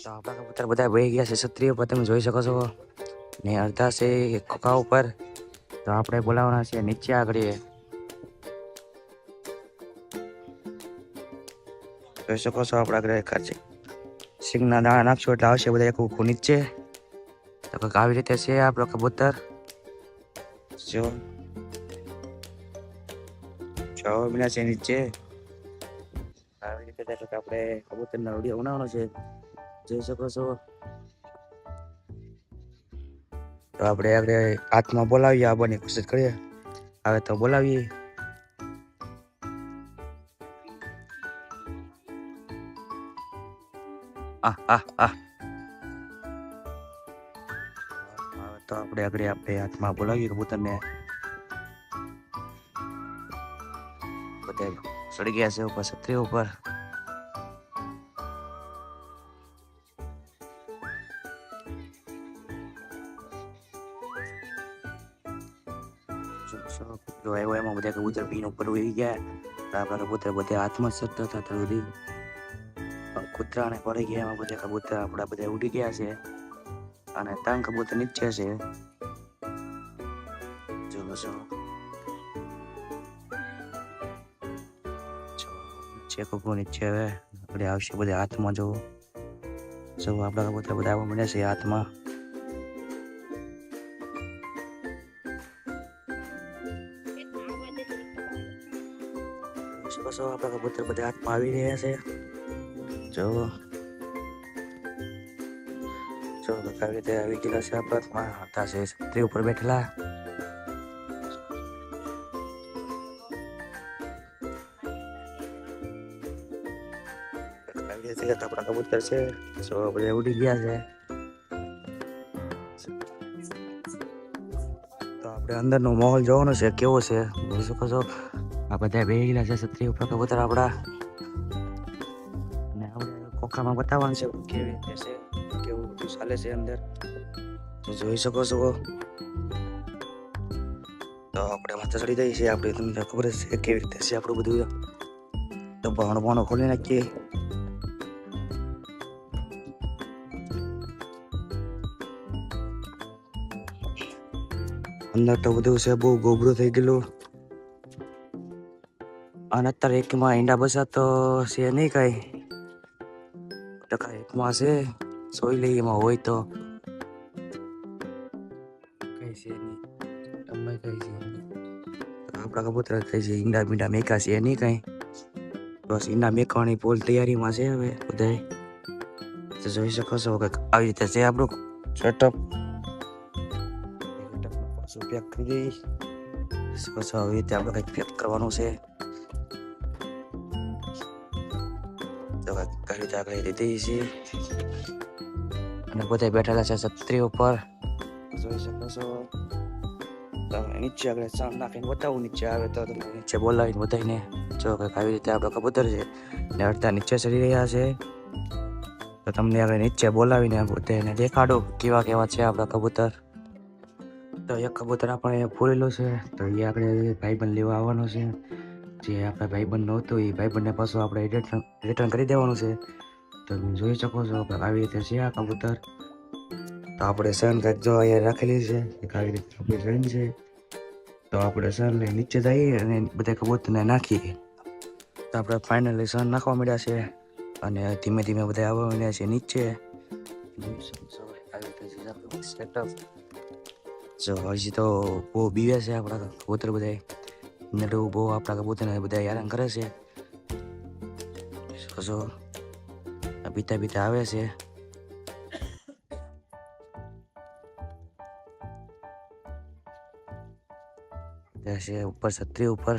તો આપણા કબૂતર બધા વહી ગયા છે ક્ષત્રિય પર, તમે જોઈ શકો છો ને અડધા છે ખોખા ઉપર. તો આપણે બોલાવવાના છે નીચે આગળ. જોઈ શકો છો આપણા આગળ ખાચી સિંગના દાણા નાખશો એટલે આવશે બધા એક નીચે. તો કંઈક આવી રીતે છે આપણો કબૂતર. જો બન્યા છે નીચે આવી રીતે આપણે કબૂતરના વિડીયો બનાવવાનો છે, જોઈ શકો છો. તો આપણે આગળ હાથમાં બોલાવીએ, આવવાની કોશિશ કરીએ. હવે તો બોલાવીએ. તો આપણે હાથમાં બોલાવીએ કબૂતરને. બધા ચડી ગયા છે ઉપર ક્ષત્રિય ઉપર. એમાં બધા કબૂતર પીન ઉપર ઉડી ગયા. આપણા કબૂતર બધા હાથમાં ચડતા હતા ત્યાં સુધી કૂતરાને પડી ગયા. એમાં બધા કબૂતર આપણા બધા ઉડી ગયા છે અને 3 કબૂતર નીચે છે. જો નીચે કબૂતર નીચે હવે આપણે આવશે બધા હાથમાં. જો આપણા કબૂતર બધા આવવા મળ્યા છે હાથમાં. આપણા કબૂતર બધા હાથમાં આવી રહ્યા છે. જો આવી રીતે આવી ગયેલા છે આપણા હાથમાં. હતા છે ક્ષત્રિય ઉપર બેઠેલા. આપણા કબૂતર છે બધા ઉડી ગયા છે. તો આપણે અંદરનો માહોલ જોવાનો છે કેવો છે, જોઈ શકો છો. આ બધા બેહી ગયેલા છે ક્ષત્રિય ઉપર કબૂતર આપણા. અને આપણે ખોખામાં બતાવવાનું છે કેવી રીતે છે, કેવું બધું ચાલે છે અંદર, તો જોઈ શકો છો. તો આપણે માથે ચડી જઈએ છીએ. આપણે તમને ખબર છે કેવી રીતે છે આપણું બધું. તો ભણવાનું ખોલી નાખીએ. અંદર તો બધું છે બહુ ગોબરું થઈ ગયેલું. અને અત્યારે એકમાં ઈંડા બસા તો છે નહીં કઈ ટકા. એકમાં છે સોઈ લઈએ, એમાં હોય તો કઈ છે નહીં. તમે કઈ છે આપણા કબૂતર કઈ છે ઈંડા બીંડા મેકા છે નહીં કઈ. બસ ઈંડા મેકવાની ફૂલ તૈયારીમાં છે હવે બધા. જોઈ શકો છો કંઈક આવી રીતે છે આપણું સેટઅપ. પેક કરી દઈ શકો છો. આવી રીતે આપણે કંઈક પેક કરવાનું છે. તો કઈ રીતે આગળ દીધી છે અને બધા બેઠેલા છે ક્ષત્રિય ઉપર, જોઈ શકો છો. તમે નીચે આગળ ચાંદ નાખીને બતાવું. નીચે આવે તો તમે નીચે બોલાવીને બધાને. જો કંઈક આવી રીતે આપણા કબૂતર છે ને અડધા નીચે ચડી રહ્યા છે. તો તમને આગળ નીચે બોલાવીને બધાને દેખાડો કેવા કેવા છે આપણા કબૂતર. તો એક કબૂતર આપણે ફૂલેલું છે, તો એ આપણે ભાઈબંધ લેવા આવવાનો છે. જે આપણા ભાઈબંધ નહોતું એ ભાઈબંધને પાછું આપણે રિટર્ન કરી દેવાનું છે. તો તમે જોઈ શકો છો કે આવી રીતે છે આ કબૂતર. તો આપણે સન કંઈક જો અહીંયા રાખેલી છે એક આવી રીતે આપણી સન છે. તો આપણે સન લઈ નીચે જઈએ અને બધા કબૂતરને નાખીએ. તો આપણે ફાઇનલી સન નાખવા મળ્યા છે અને ધીમે ધીમે બધા આવવા મળ્યા છે નીચે. સેટઅપ. જો હજી તો બહુ બીવે છે આપણા કબૂતર બધા. નડું બહુ આપણા કબૂતરને બધા હેરાન કરે છે. જો બીતા બીતા આવે છે. છે ઉપર ક્ષત્રિય ઉપર,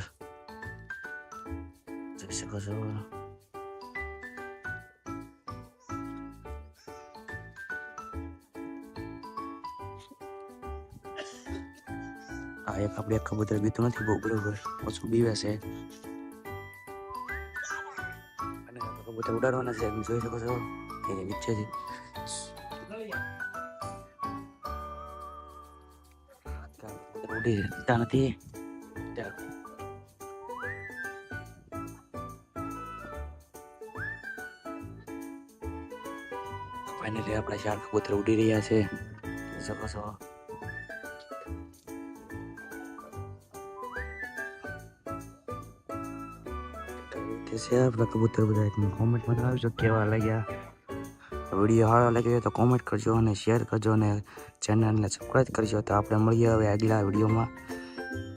જોઈ શકો છો. એક આપણે એક કબૂતર બીતું નથી બહુ બરોબર, ઓછું બીવે છે. અને કબૂતર ઉડાડવાના છે, જોઈ શકો છો એ નીચેથી. ઉડી શકતા નથી. ફાઇનલી આપણા 4 કબૂતર ઉડી રહ્યા છે શકો છો છે આપણા કબૂતર બધા કોમેન્ટમાં જણાવજો કેવા લાગ્યા વિડીયો સારો લાગ્યો તો કોમેન્ટ કરજો અને શેર કરજો અને ચેનલને સબસ્ક્રાઈબ કરજો તો આપણે મળીએ હવે આગલા વિડીયોમાં